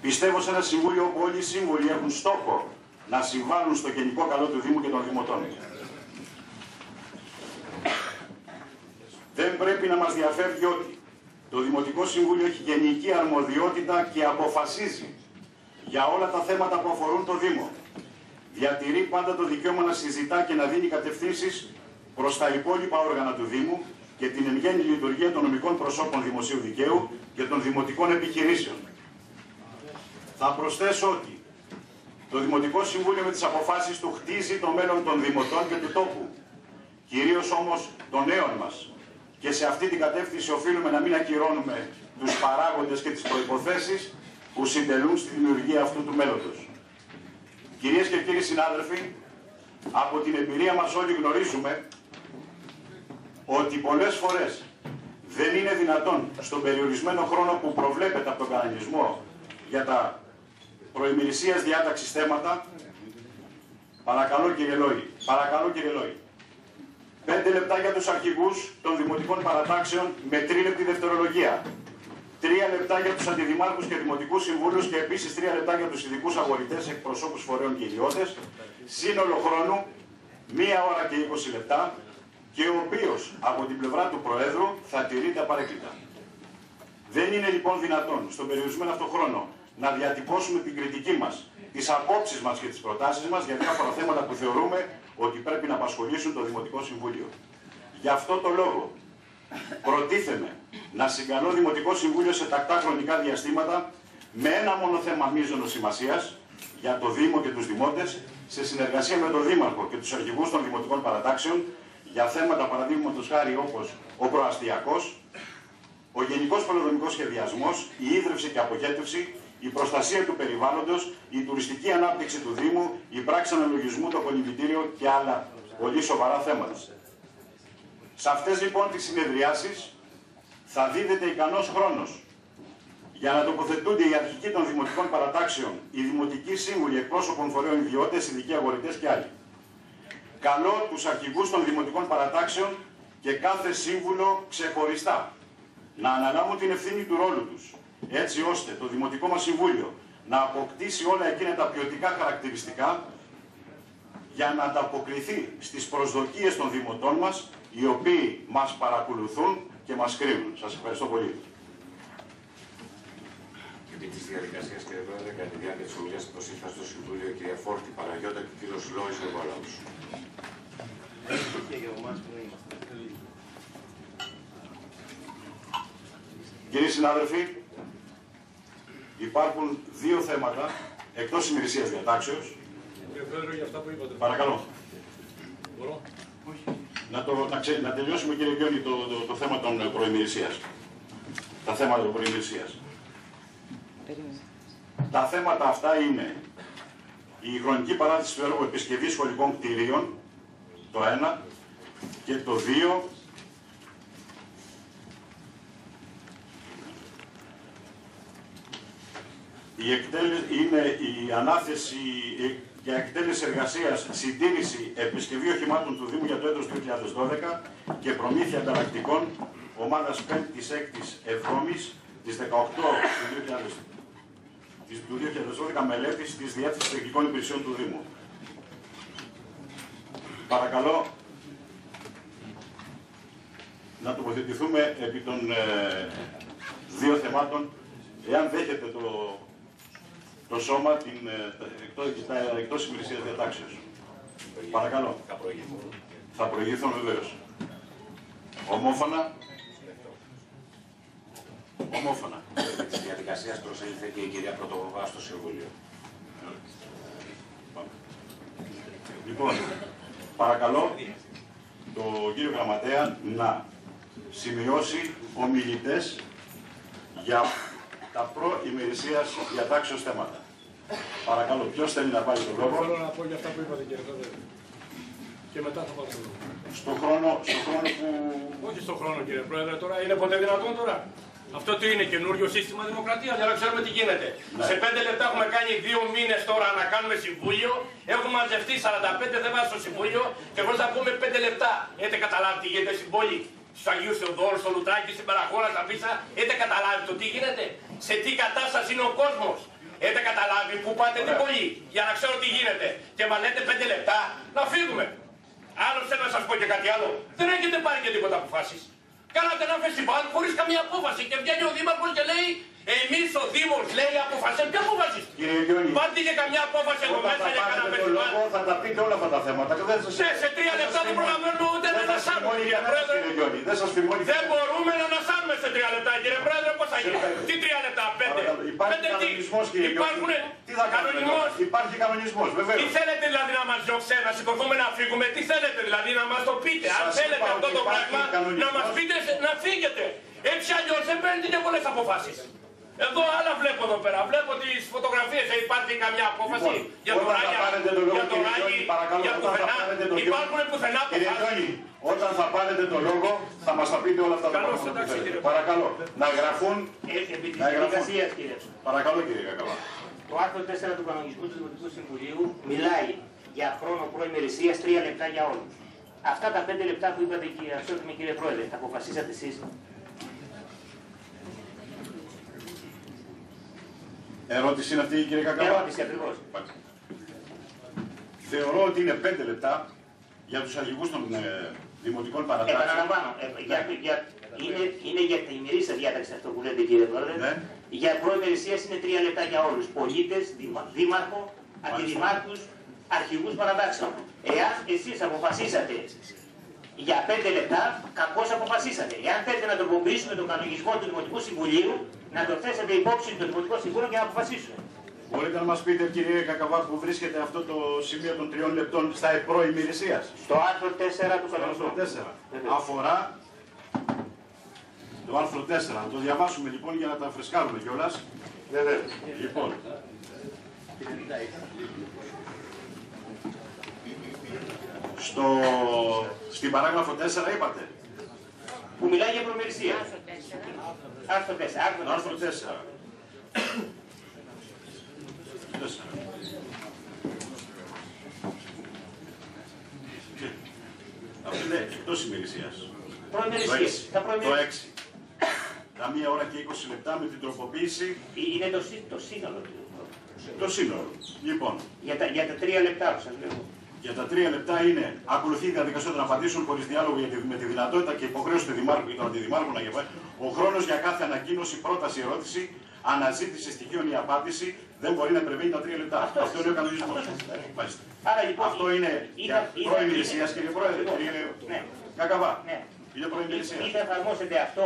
Πιστεύω σε ένα συμβούλιο όπου όλοι οι σύμβουλοι έχουν στόχο να συμβάλλουν στο γενικό καλό του Δήμου και των Δημοτών. Δεν πρέπει να μας διαφεύγει ότι το Δημοτικό Συμβούλιο έχει γενική αρμοδιότητα και αποφασίζει για όλα τα θέματα που αφορούν το Δήμο. Διατηρεί πάντα το δικαίωμα να συζητά και να δίνει κατευθύνσεις προς τα υπόλοιπα όργανα του Δήμου και την εν γέννη λειτουργία των νομικών προσώπων δημοσίου δικαίου και των δημοτικών επιχειρήσεων. Θα προσθέσω ότι το Δημοτικό Συμβούλιο με τις αποφάσεις του χτίζει το μέλλον των δημοτών και του τόπου, κυρίως όμως των νέων μας. Και σε αυτή την κατεύθυνση οφείλουμε να μην ακυρώνουμε τους παράγοντες και τις προϋποθέσεις που συντελούν στη δημιουργία αυτού του μέλλοντος. Κυρίες και κύριοι συνάδελφοι, από την εμπειρία μας όλοι γνωρίζουμε ότι πολλές φορές δεν είναι δυνατόν στον περιορισμένο χρόνο που προβλέπεται από τον κανονισμό για τα προημερησίας διάταξης θέματα, παρακαλώ κύριε Λόη, 5 λεπτά για τους αρχηγούς των δημοτικών παρατάξεων με 3 λεπτή δευτερολογία. 3 λεπτά για τους αντιδημάρχους και δημοτικούς συμβούλους και επίσης 3 λεπτά για τους ειδικούς αγορητές, εκπροσώπους φορέων και ιδιώτες. Σύνολο χρόνου 1 ώρα και 20 λεπτά και ο οποίος από την πλευρά του Προέδρου θα τηρείται απαραίτητα. Δεν είναι λοιπόν δυνατόν στον περιορισμένο αυτό χρόνο να διατυπώσουμε την κριτική μας, τις απόψεις μας και τις προτάσεις μας για διάφορα θέματα που θεωρούμε ότι πρέπει να απασχολήσουν το Δημοτικό Συμβούλιο. Γι' αυτό το λόγο προτίθεμαι να συγκαλώ Δημοτικό Συμβούλιο σε τακτά χρονικά διαστήματα με ένα μόνο θέμα μείζωνος σημασίας για το Δήμο και τους Δημότες, σε συνεργασία με τον Δήμαρχο και τους αρχηγούς των Δημοτικών Παρατάξεων για θέματα παραδείγματος χάρη όπως ο προαστιακός, ο γενικός πολεοδομικός σχεδιασμός, η ίδρυυση και αποχέτευση, η προστασία του περιβάλλοντος, η τουριστική ανάπτυξη του Δήμου, η πράξη αναλογισμού, το κολυμβητήριο και άλλα πολύ σοβαρά θέματα. Σε αυτές λοιπόν τις συνεδριάσεις θα δίδεται ικανός χρόνος για να τοποθετούνται οι αρχικοί των δημοτικών παρατάξεων, οι δημοτικοί σύμβουλοι εκπρόσωπων φορέων ιδιώτες, ειδικοί αγορητές και άλλοι. Καλώ τους αρχηγούς των δημοτικών παρατάξεων και κάθε σύμβουλο ξεχωριστά να αναλάβουν την ευθύνη του ρόλου τους, έτσι ώστε το Δημοτικό μας Συμβούλιο να αποκτήσει όλα εκείνα τα ποιοτικά χαρακτηριστικά για να ανταποκριθεί στις προσδοκίες των δημοτών μας, οι οποίοι μας παρακολουθούν και μας κρίνουν. Σας ευχαριστώ πολύ. Επί της διαδικασίας, κύριε Πρόεδρε, κατά τη διάρκεια της ομιλίας που προσήλθα στο Συμβούλιο, η κυρία Φόρτη Παναγιώτα και ο κύριος Λόης Νεβολάους. Κύριοι συνάδελφοι, υπάρχουν 2 θέματα εκτός ημερησίας διατάξεως. Κύριε Πρόεδρε, για αυτά που είπατε. Παρακαλώ. Μπορώ. Να τελειώσουμε, κύριε Γκιόνι, το θέμα των προημερησίας. Τα θέματα των προημερησίας. Τα θέματα αυτά είναι η χρονική παράτηση του έργου επισκευής σχολικών κτηρίων, το 1, και το 2, είναι η ανάθεση για εκτέλεση εργασίας, συντήρηση, επισκευή οχημάτων του Δήμου για το έτος 2012 και προμήθεια ανταλλακτικών ομάδας 5ης, 6ης, 7ης της 18 του 2012 μελέτης της Διεύθυνσης Τεχνικών Υπηρεσιών του Δήμου. Παρακαλώ να τοποθετηθούμε επί των 2 θεμάτων, εάν δέχεται το σώμα τα εκτός ημερησίας διατάξεως. Παρακαλώ. Θα προηγηθούν βεβαίως. Ομόφωνα. Ομόφωνα. Επί της διαδικασίας προσήλθε και η κυρία Πρωτοβουλία στο Συμβούλιο. Λοιπόν, παρακαλώ τον κύριο Γραμματέα να σημειώσει ομιλητές για τα προημερησίας διατάξεως θέματα. Παρακαλώ, ποιος θέλει να πάρει τον λόγο? Θέλω να πω για αυτά που είπατε, κύριε Πρόεδρε. Και μετά θα πάρω τον λόγο. Στον χρόνο που... Όχι στον χρόνο, κύριε Πρόεδρε, τώρα είναι ποτέ δυνατόν τώρα. Αυτό τι είναι, καινούριο σύστημα δημοκρατίας, για να ξέρουμε τι γίνεται. Ναι. Σε 5 λεπτά έχουμε κάνει 2 μήνες τώρα να κάνουμε συμβούλιο. Έχουμε μαζευτεί 45 θέματα στο συμβούλιο και χωρίς να πούμε 5 λεπτά. Έχετε καταλάβει τι γίνεται στην πόλη, στους Αγίους Θεοδόρου, στο Λουτράκι, στην Παραχώρα, στα Πίσα. Έχετε καταλάβει το τι γίνεται, σε τι κατάσταση είναι ο κόσμος. Έχετε καταλάβει που πάτε την πολύ, για να ξέρω τι γίνεται. Και μα λέτε 5 λεπτά να φύγουμε. Άλλο θέλω να σας πω και κάτι άλλο. Δεν έχετε πάρει και τίποτα αποφάσεις. Κάνατε ένα φεστιβάλ χωρίς καμία απόφαση και βγαίνει ο Δήμαρχος και λέει εμείς ο Δήμος λέει αποφασίσαμε. Ποια απόφαση? Πάρτε και καμιά απόφαση εδώ μέσα για κανένα φεστιβάλ. Θα τα πείτε όλα αυτά τα θέματα. Σε 3 λεπτά δεν προλαβαίνω ούτε να ανασάνουμε, κύριε Πρόεδρε. Δεν μπορούμε να ανασάνουμε σε 3 λεπτά, κύριε Πρόεδρε. Πώς θα γίνει? Τι 3 λεπτά, 5? Υπάρχει κανονισμός, κύριε Γιώργη. Τι θα κάνουμε? Υπάρχει κανονισμός, βεβαίως. Τι θέλετε δηλαδή να μας διώξετε, να σηκωθούμε να φύγουμε? Τι θέλετε δηλαδή να μας το πείτε? Αν θέλετε αυτό το πράγμα να μας πείτε να φύγετε. Έτσι αλλιώς δεν παίρνετε και πολλές αποφάσεις. Εδώ άλλα βλέπω εδώ πέρα. Βλέπω τις φωτογραφίες. Υπάρχει καμιά απόφαση για το Ράγια, για το Ράγι, για πουθενά? Υπάρχουν πουθενά αποφάσεις? Όταν θα πάρετε το λόγο θα μας τα πείτε όλα αυτά τα πράγματα. Παρακαλώ. Να γραφούν. Επί της διαδικασίας, κύριε. Παρακαλώ, κύριε Κακαβά. Το άρθρο 4 του κανονισμού του Δημοτικού Συμβουλίου μιλάει για χρόνο προημερησίας 3 λεπτά για όλους. Αυτά τα 5 λεπτά που είπατε, κύριε Πρόεδρε, τα αποφασίσατε εσείς? Ερώτηση είναι αυτή, κύριε Κακαβά. Ερώτηση ακριβώς. Θεωρώ ότι είναι 5 λεπτά για τους αρχηγούς των δημοτικών παρατάξεων. Επαναλαμβάνω, είναι για την ημερήσια διάταξη αυτό που λέτε, κύριε Πρόεδρε. Ναι. Για προημερησίας είναι 3 λεπτά για όλους. Πολίτες, δήμαρχο, αντιδημάρχους, αρχηγούς παρατάξεων. Εάν εσείς αποφασίσατε για 5 λεπτά, κακώς αποφασίσατε. Εάν θέλετε να τροποποιήσουμε τον κανονισμό του Δημοτικού Συμβουλίου, να το θέσετε υπόψη του Δημοτικού Συμβούλου και να αποφασίσουμε. Μπορείτε να μας πείτε, κύριε Κακαβά, που βρίσκεται αυτό το σημείο των 3 λεπτών στα προημερησίας? Στο άρθρο 4 του κανονισμού. Αφορά το άρθρο 4. Να το διαβάσουμε λοιπόν για να τα φρεσκάρουμε κιόλας. Βεβαίως. Λοιπόν. Στην παράγραφο 4 είπατε. Που μιλάει για προμερισσία. Άρθρο 4. Άρθρο 4. Αυτό είναι εκτός ημερησίας. Το 6. Τα 1 ώρα και 20 λεπτά με την τροποποίηση. Είναι το σύνολο του. Το σύνολο. Λοιπόν. Για τα 3 λεπτά που σας λέω. Για τα 3 λεπτά είναι ακολουθεί η διαδικασία των απαντήσεων χωρίς διάλογο με τη δυνατότητα και υποχρέωση του Δημάρχου και των αντιδημάρχων να γεμίσει. Ο χρόνος για κάθε ανακοίνωση, πρόταση, ερώτηση, αναζήτηση στοιχείων ή απάντηση δεν μπορεί να υπερβαίνει τα 3 λεπτά. Αυτό είναι ο κανονισμός. Λοιπόν, αυτό είναι για προημερησίας, κύριε Πρόεδρε. Κακαβά. Είναι προημερησία. Ή θα εφαρμόσετε αυτό.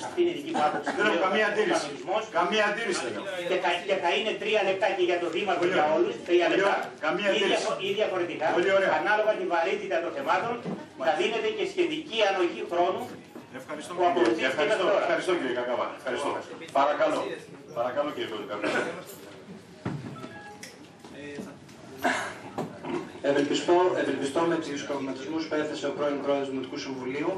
Αυτή είναι η δική μου άποψη. Δεν έχω καμία αντίρρηση. Καμία αντίρρηση. Και θα είναι 3 λεπτά και για το Δήμαρχο για όλους. 3 λεπτά. Ή διαφορετικά, ανάλογα τη βαρύτητα των θεμάτων, θα δίνεται και σχετική ανοχή χρόνου. Ευχαριστώ κύριε Κακαβά. Παρακαλώ. Παρακαλώ κύριε Κακαβά. Ευελπιστώ με τους προβληματισμούς που έθεσε ο πρώην πρόεδρος του Δημοτικού Συμβουλίου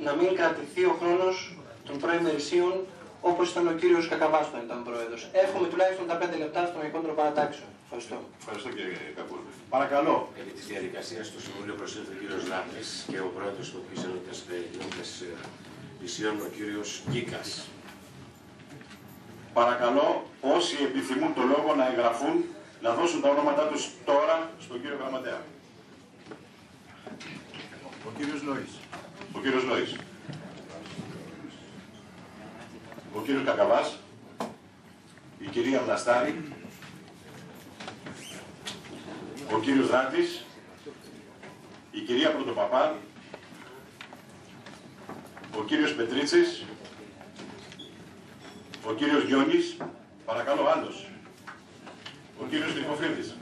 να μην κρατηθεί ο χρόνος των προημερησίων όπως ήταν ο κύριος Κακαβάς όταν ήταν πρόεδρος. Εύχομαι τουλάχιστον τα 5 λεπτά στον Μικρότερο Παρατάξιο. Ευχαριστώ. Ευχαριστώ κύριε Κακούλη. Παρακαλώ. Επί της διαδικασίας του Συμβουλίου προσήλθε ο κύριος Λάμπης και ο πρόεδρος της Δημοτικής Ενότητας Λυσίων, ο κύριος Γκίκας. Παρακαλώ όσοι επιθυμούν το λόγο να εγγραφούν, να δώσουν τα ονόματά τους τώρα στον κύριο Γραμματέα. Ο κύριος Λόης. Ο κύριος Λόης. Ο κύριος Κακαβάς. Η κυρία Βλαστάρη. Ο κύριος Ράτης. Η κυρία Πρωτοπαπά. Ο κύριος Πετρίτσης. Ο κύριος Γιώνης. Παρακαλώ άλλος. Ο κύριος Νικοφρίδης.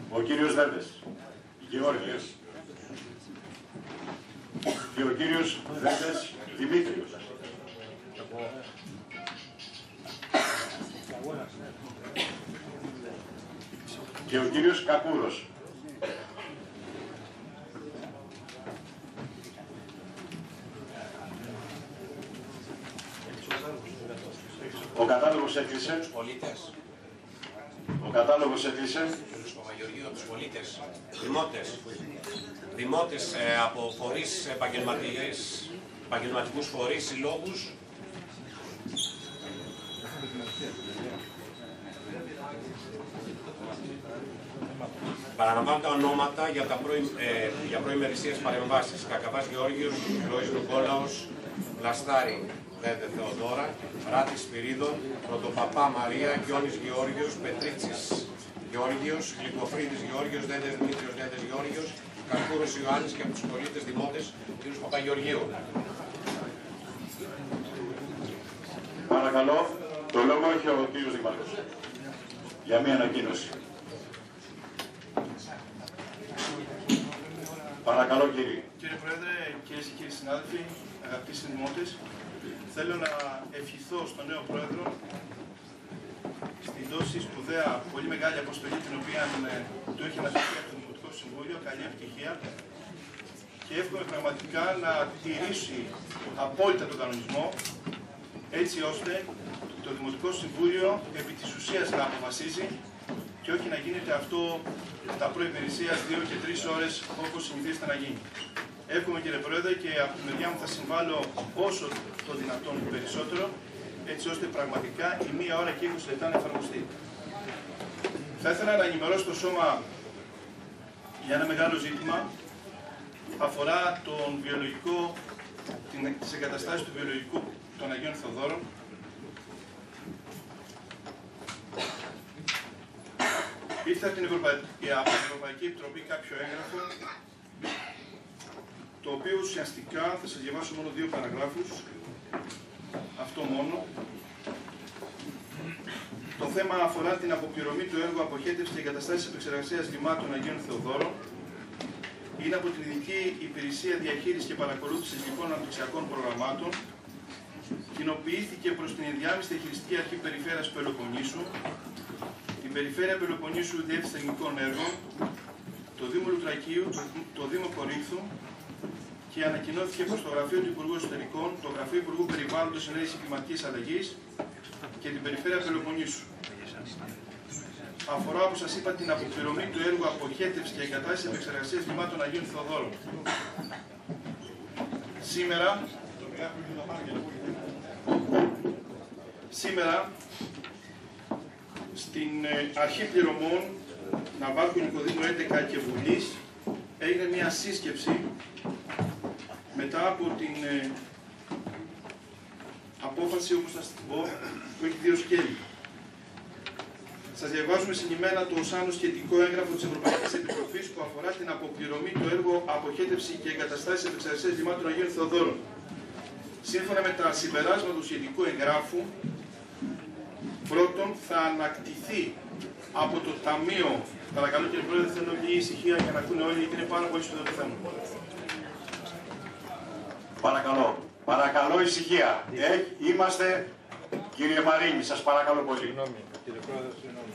Ο κύριος Δέρδες. Γεώργιος. Και ο κύριος Δέρδες Δημήτριος. Και ο κύριος Κακούρος. Ο κατάλογος έκλεισε. Τους πολίτες. Ο κατάλογος έκλεισε. Τους Παπαγεωργίου, τους πολίτες. Δημότες. Δημότες από φορείς επαγγελματικούς φορείς, συλλόγους. Παραλαμβάνω τα ονόματα για προημερησίες παρεμβάσεις. Κακαβάς Γεώργιος, Ηρωής Νικόλαος, Λαστάρη Δέντε Θεοδώρα, Ράτης Σπυρίδων, Πρωτοπαπά Μαρία, Γιώνης Γεώργιος, Πετρίτσης Γεώργιος, Γλυκοφρίδης Γεώργιος, Δέντες Δημήτριος Δέντες Γεώργιος, Καρπούρος Ιωάννης και από τους πολίτες δημότες κ. Παπαγεωργίου. Παρακαλώ, το λόγο έχει ο κύριος Δήμαρχος για μία ανακοίνωση. Παρακαλώ κύριε. Κύριε Πρόεδρε, κυρίες και κύριοι συνάδελφοι, αγαπητοί συνδημότες, θέλω να ευχηθώ στον νέο Πρόεδρο στην τόση σπουδαία, πολύ μεγάλη αποστολή την οποία του έχει αναθέσει από το Δημοτικό Συμβούλιο. Καλή επιτυχία και εύχομαι πραγματικά να τηρήσει απόλυτα τον κανονισμό, έτσι ώστε το Δημοτικό Συμβούλιο επί της ουσίας να αποφασίζει και όχι να γίνεται αυτό τα προϋπηρεσίας 2 και 3 ώρες όπως συνηθίζεται να γίνει. Εύχομαι κύριε Πρόεδρε και από τη μεριά μου θα συμβάλλω όσο το δυνατόν περισσότερο, έτσι ώστε πραγματικά η 1 ώρα και 20 λεπτά να εφαρμοστεί. Θα ήθελα να ενημερώσω το Σώμα για ένα μεγάλο ζήτημα. Αφορά τον βιολογικό, τις εγκαταστάσεις του βιολογικού των Αγίων Θεοδόρων. Ήρθε από την Ευρωπαϊκή Επιτροπή κάποιο έγγραφο, το οποίο ουσιαστικά θα σας διαβάσω μόνο 2 παραγράφους, αυτό μόνο. Το θέμα αφορά την αποπληρωμή του έργου αποχέτευση και εγκαταστάσεις επεξεργασίας λιμάτων Αγίων Θεοδόρων. Είναι από την Ειδική Υπηρεσία Διαχείρισης και Παρακολούθησης λοιπόν αναπτυξιακών προγραμμάτων. Κοινοποιήθηκε προς την ενδιάμεστη διαχειριστική αρχή Περιφέρειας Πελοποννήσου, την Περιφέρεια Πελοποννήσου Διεύθυνση Τεχνικών Έργων, το Δήμο Λουτρακίου, το Δήμο Κορίνθου και ανακοινώθηκε προς το Γραφείο του Υπουργού Εσωτερικών, το Γραφείο Υπουργού Περιβάλλοντος Ενέργειας Κλιματικής Αλλαγής και την Περιφέρεια Πελοποννήσου. Αφορά, όπως σας είπα, την αποπληρωμή του έργου αποχέτευση και εγκατάσταση επεξεργασίας λιμάτων Αγίων Θεοδόρων. Σήμερα, στην αρχή πληρωμών Ναυάρχου Νικοδήμου 11 και Βουλής έγινε μια σύσκεψη μετά από την απόφαση, όπως θα την πω, που έχει 2 σκέλη. Σας διαβάζουμε συνημένα το ως άνω σχετικό έγγραφο της Ευρωπαϊκής Επιτροπής που αφορά την αποπληρωμή του έργου αποχέτευση και εγκαταστάσεις επεξεργασίας λιμάτων Αγίων Θεοδόρων. Σύμφωνα με τα συμπεράσματα του σχετικού εγγράφου, πρώτον θα ανακτηθεί από το Ταμείο. Παρακαλώ κύριε Πρόεδρε, θέλω λίγη ησυχία για να ακούνε όλοι, γιατί είναι πάρα πολύ σπουδαίο το θέμα. Παρακαλώ. Παρακαλώ ησυχία. Είμαστε, κύριε Μαρίνη, σας παρακαλώ πολύ.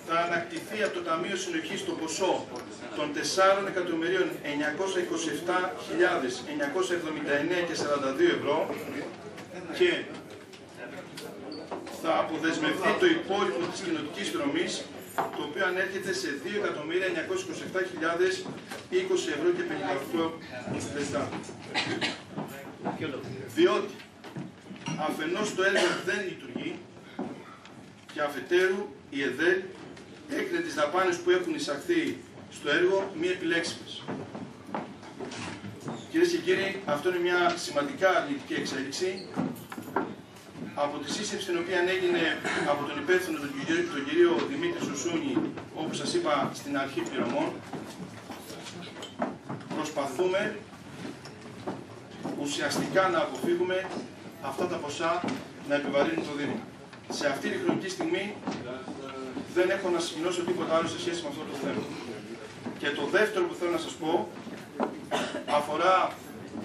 Θα ανακτηθεί από το Ταμείο Συνοχής το ποσό των 4.907.979,42 ευρώ και θα αποδεσμευτεί το υπόλοιπο της κοινοτικής δρομής, το οποίο ανέρχεται σε 2.927.020 ευρώ και 58 λεπτά. Διότι αφενός το έργο δεν λειτουργεί και αφετέρου η ΕΔΕΛ έκρινε τις δαπάνες που έχουν εισαχθεί στο έργο μη επιλέξιμες. Κυρίες και κύριοι, αυτό είναι μια σημαντικά αρνητική εξέλιξη. Από τη σύσκεψη την οποία έγινε από τον υπεύθυνο τον κύριο Δημήτρη Σουσούνη, όπως σας είπα στην αρχή πληρωμών, προσπαθούμε ουσιαστικά να αποφύγουμε αυτά τα ποσά να επιβαρύνουν το Δήμο. Σε αυτή τη χρονική στιγμή δεν έχω να συγκοινώσω τίποτα άλλο σε σχέση με αυτό το θέμα. Και το δεύτερο που θέλω να σας πω αφορά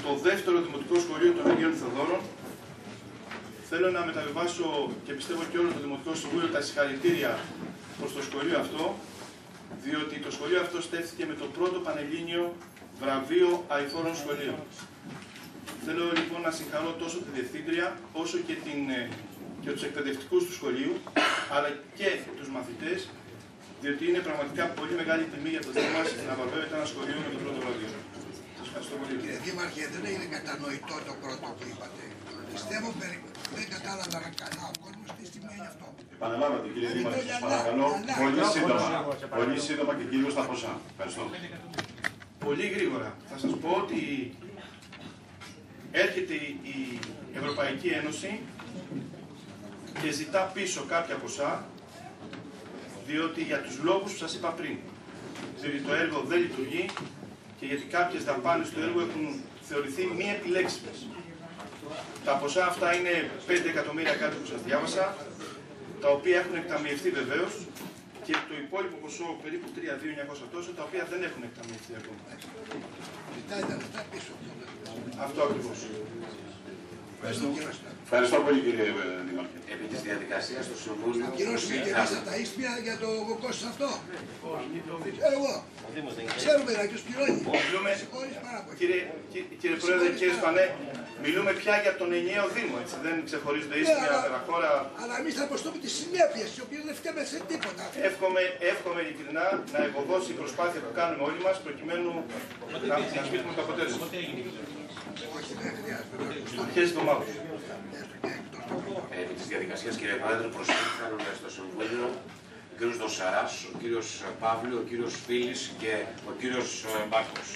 το δεύτερο Δημοτικό Σχολείο των Αγίων Θεοδόρων. Θέλω να μεταβιβάσω και πιστεύω και όλο το Δημοτικό Συμβούλιο τα συγχαρητήρια προς το σχολείο αυτό, διότι το σχολείο αυτό στέφθηκε με το πρώτο πανελλήνιο βραβείο αειφόρων σχολείων. Θέλω λοιπόν να συγχαρώ τόσο τη Διευθύντρια όσο και τους εκπαιδευτικούς του σχολείου, αλλά και τους μαθητές, διότι είναι πραγματικά πολύ μεγάλη τιμή για το Δήμο μας να βαρβεύεται ένα σχολείο με το πρώτο βραβείο. Σας ευχαριστώ πολύ. Κύριε Δήμαρχε, δεν είναι κατανοητό το πρώτο που είπατε. Πιστεύω Δεν κατάλαβα καλά ο κόσμος τι σημαίνει αυτό. Επαναλάβατε κύριε Δήμαρχε, σας παρακαλώ, πολύ σύντομα και κυρίως τα ποσά. Ευχαριστώ. Πολύ γρήγορα. Θα σας πω ότι έρχεται η Ευρωπαϊκή Ένωση και ζητά πίσω κάποια ποσά, διότι για τους λόγους που σας είπα πριν, διότι το έργο δεν λειτουργεί και γιατί κάποιες δαπάνες του έργου έχουν θεωρηθεί μη επιλέξιμες. Τα ποσά αυτά είναι 5 εκατομμύρια κάτι που σας διάβασα, τα οποία έχουν εκταμιευτεί βεβαίως, και το υπόλοιπο ποσό, περίπου 3.200 τόσο, τα οποία δεν έχουν εκταμιευτεί ακόμα. Αυτό ακριβώς. Ευχαριστώ πολύ κύριε Δήμαρχε. Επί της διαδικασίας του Συμβούλου... Κυρώσουμε και εμείς από τα ίσπια για το κόστος αυτό. Εγώ. Ξέρουμε να και πληρώνει. Κύριε Πρόεδρε, κύριε Σπανέ, μιλούμε πια για τον ενιαίο Δήμο, έτσι, δεν ξεχωρίζονται ίσπια, Περαχώρα. Αλλά εμείς θα αποστούμε τις συνέπειες, οι οποίες δεν φταίμε σε τίποτα. Εύχομαι ειλικρινά να ευωδώσει η προσπάθεια που κάνουμε όλοι μας, προκειμένου να σπίσουμε το αποτέλεσμα. Αρχές εβδομάδας. Επί της διαδικασίας, κύριε Πρόεδρε, προσήλθαν στο Συμβούλιο ο κύριος Δοσαράς, ο κύριος Παύλου, ο κύριος Φίλης και ο κύριος Μπάρκος.